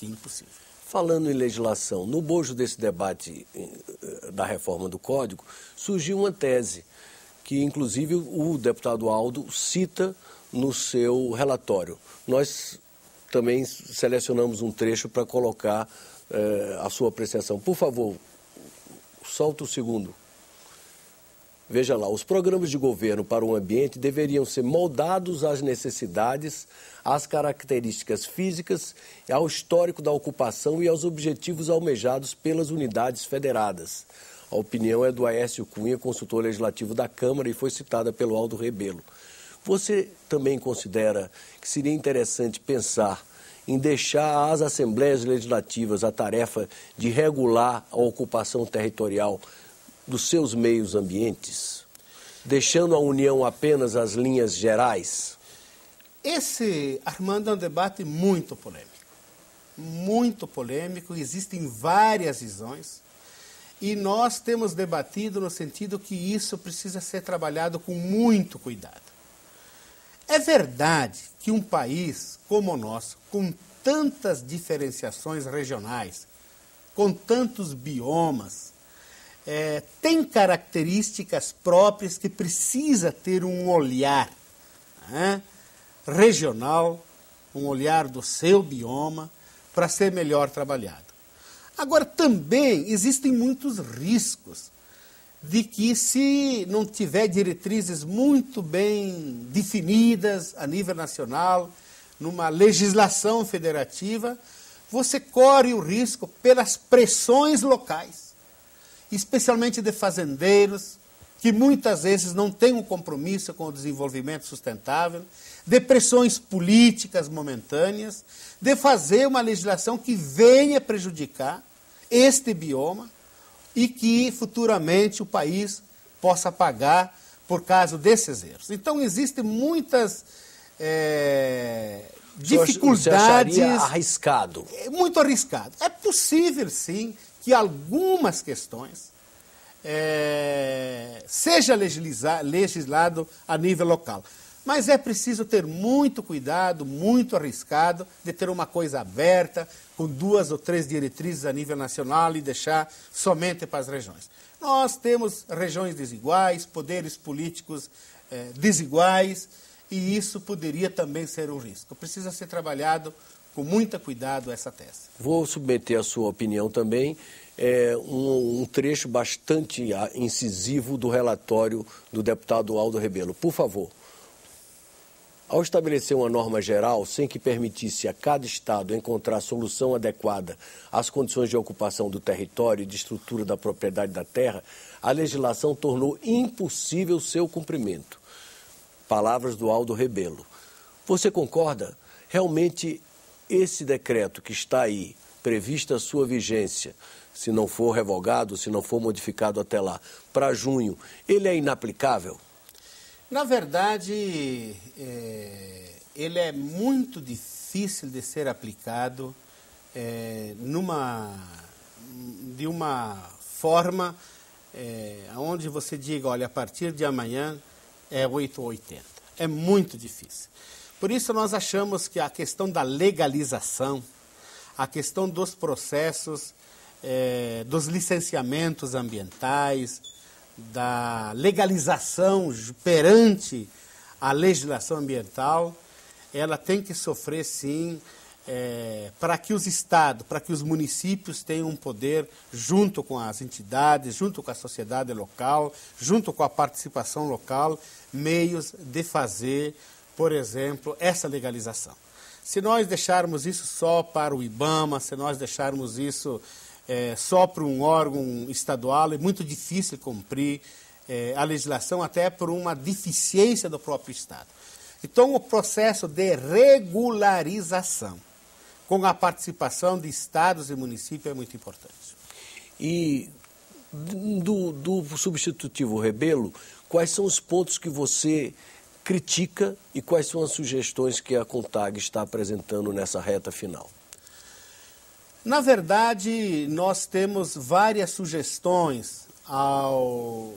impossível. Falando em legislação, no bojo desse debate da reforma do Código, surgiu uma tese que, inclusive, o deputado Aldo cita no seu relatório. Nós também selecionamos um trecho para colocar a sua apreciação. Por favor, solta o segundo. Veja lá, os programas de governo para o ambiente deveriam ser moldados às necessidades, às características físicas, ao histórico da ocupação e aos objetivos almejados pelas unidades federadas. A opinião é do Aécio Cunha, consultor legislativo da Câmara, e foi citada pelo Aldo Rebelo. Você também considera que seria interessante pensar em deixar às Assembleias Legislativas a tarefa de regular a ocupação territorial dos seus meios ambientes, deixando a União apenas as linhas gerais? Esse, Armando, é um debate muito polêmico, existem várias visões, e nós temos debatido no sentido que isso precisa ser trabalhado com muito cuidado. É verdade que um país como o nosso, com tantas diferenciações regionais, com tantos biomas, tem características próprias que precisa ter um olhar regional, um olhar do seu bioma, para ser melhor trabalhado. Agora, também existem muitos riscos de que, se não tiver diretrizes muito bem definidas a nível nacional, numa legislação federativa, você corre o risco pelas pressões locais, especialmente de fazendeiros, que muitas vezes não têm um compromisso com o desenvolvimento sustentável, de pressões políticas momentâneas, de fazer uma legislação que venha prejudicar este bioma e que futuramente o país possa pagar por causa desses erros. Então, existem muitas dificuldades. Você acharia arriscado? Muito arriscado. É possível, sim, que algumas questões seja legislado a nível local. Mas é preciso ter muito cuidado, muito arriscado, de ter uma coisa aberta, com 2 ou 3 diretrizes a nível nacional e deixar somente para as regiões. Nós temos regiões desiguais, poderes políticos desiguais, e isso poderia também ser um risco. Precisa ser trabalhado com muito cuidado essa tese. Vou submeter a sua opinião também, um trecho bastante incisivo do relatório do deputado Aldo Rebelo. Por favor. Ao estabelecer uma norma geral, sem que permitisse a cada Estado encontrar solução adequada às condições de ocupação do território e de estrutura da propriedade da terra, a legislação tornou impossível seu cumprimento. Palavras do Aldo Rebelo. Você concorda? Realmente, esse decreto que está aí, prevista a sua vigência, se não for revogado, se não for modificado até lá, para junho, ele é inaplicável? Na verdade, ele é muito difícil de ser aplicado de uma forma onde você diga, olha, a partir de amanhã é 8 ou 80. É muito difícil. Por isso nós achamos que a questão da legalização, a questão dos processos, dos licenciamentos ambientais, da legalização perante a legislação ambiental, ela tem que sofrer, sim, para que os estados, para que os municípios tenham um poder, junto com as entidades, junto com a sociedade local, junto com a participação local, meios de fazer, por exemplo, essa legalização. Se nós deixarmos isso só para o IBAMA, se nós deixarmos isso só para um órgão estadual, é muito difícil cumprir a legislação, até por uma deficiência do próprio Estado. Então, o processo de regularização, com a participação de estados e municípios, é muito importante. E do substitutivo Rebelo, quais são os pontos que você critica e quais são as sugestões que a CONTAG está apresentando nessa reta final? Na verdade, nós temos várias sugestões ao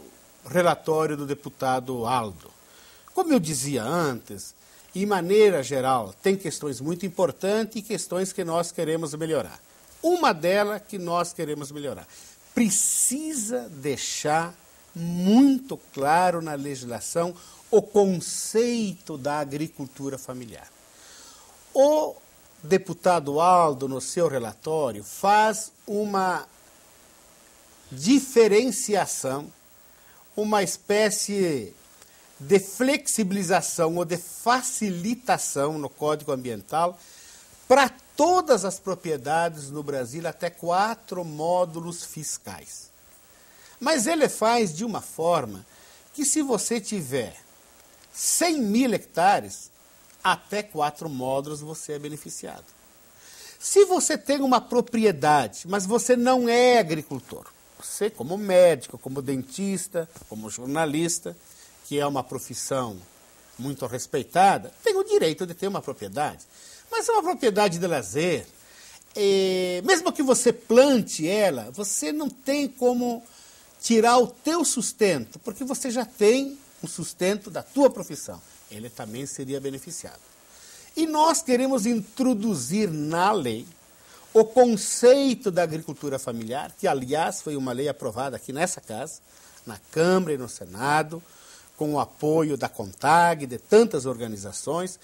relatório do deputado Aldo. Como eu dizia antes, em maneira geral, tem questões muito importantes e questões que nós queremos melhorar. Uma delas que nós queremos melhorar. Precisa deixar muito claro na legislação o conceito da agricultura familiar. O deputado Aldo, no seu relatório, faz uma diferenciação, uma espécie de flexibilização ou de facilitação no Código Ambiental para todas as propriedades no Brasil, até 4 módulos fiscais. Mas ele faz de uma forma que, se você tiver 100 mil hectares, até 4 módulos você é beneficiado. Se você tem uma propriedade, mas você não é agricultor, você como médico, como dentista, como jornalista, que é uma profissão muito respeitada, tem o direito de ter uma propriedade. Mas é uma propriedade de lazer. Mesmo que você plante ela, você não tem como tirar o teu sustento, porque você já tem o sustento da tua profissão. Ele também seria beneficiado. E nós queremos introduzir na lei o conceito da agricultura familiar, que, aliás, foi uma lei aprovada aqui nessa casa, na Câmara e no Senado, com o apoio da CONTAG, de tantas organizações.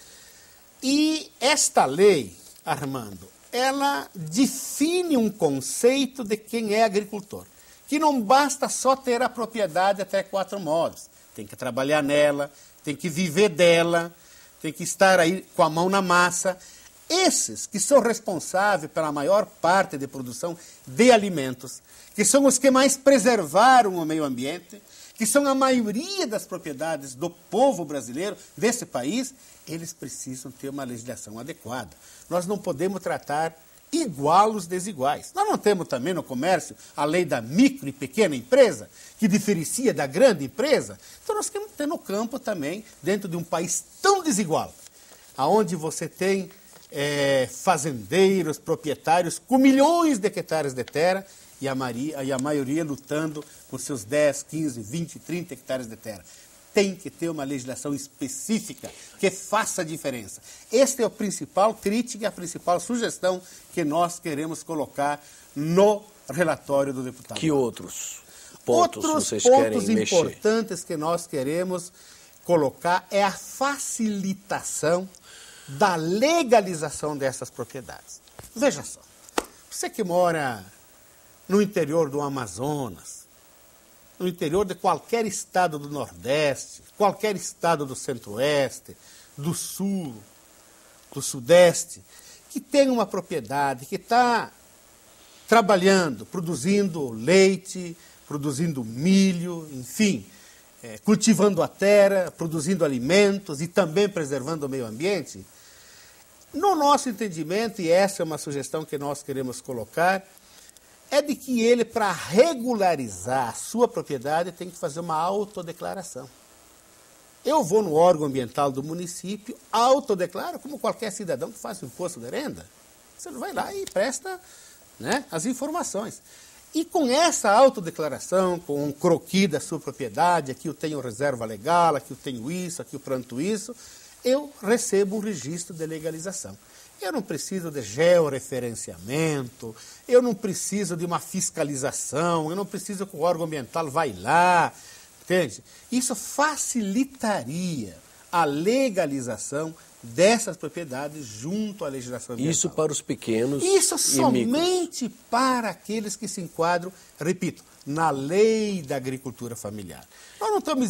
E esta lei, Armando, ela define um conceito de quem é agricultor, que não basta só ter a propriedade até 4 módulos, tem que trabalhar nela, tem que viver dela, tem que estar aí com a mão na massa. Esses que são responsáveis pela maior parte de produção de alimentos, que são os que mais preservaram o meio ambiente, que são a maioria das propriedades do povo brasileiro, desse país, eles precisam ter uma legislação adequada. Nós não podemos tratar igual os desiguais. Nós não temos também no comércio a lei da micro e pequena empresa, que diferencia da grande empresa. Então nós temos que ter no campo também, dentro de um país tão desigual, onde você tem fazendeiros, proprietários com milhões de hectares de terra, e a maioria lutando por seus 10, 15, 20, 30 hectares de terra. Tem que ter uma legislação específica que faça a diferença. Esta é a principal crítica e a principal sugestão que nós queremos colocar no relatório do deputado. Que outros pontos vocês querem mexer? Outros pontos importantes que nós queremos colocar é a facilitação da legalização dessas propriedades. Veja só, você que mora no interior do Amazonas, no interior de qualquer estado do Nordeste, qualquer estado do Centro-Oeste, do Sul, do Sudeste, que tem uma propriedade, que está trabalhando, produzindo leite, produzindo milho, enfim, cultivando a terra, produzindo alimentos e também preservando o meio ambiente. No nosso entendimento, e essa é uma sugestão que nós queremos colocar, é de que ele, para regularizar a sua propriedade, tem que fazer uma autodeclaração. Eu vou no órgão ambiental do município, autodeclaro, como qualquer cidadão que faz o imposto de renda. Você vai lá e presta, né, as informações. E com essa autodeclaração, com um croquis da sua propriedade, aqui eu tenho reserva legal, aqui eu tenho isso, aqui eu planto isso, eu recebo um registro de legalização. Eu não preciso de georreferenciamento, eu não preciso de uma fiscalização, eu não preciso que o órgão ambiental vá lá, entende? Isso facilitaria a legalização dessas propriedades junto à legislação ambiental. Isso para os pequenos Isso e somente micros. para aqueles que se enquadram, repito, na lei da agricultura familiar. Nós não estamos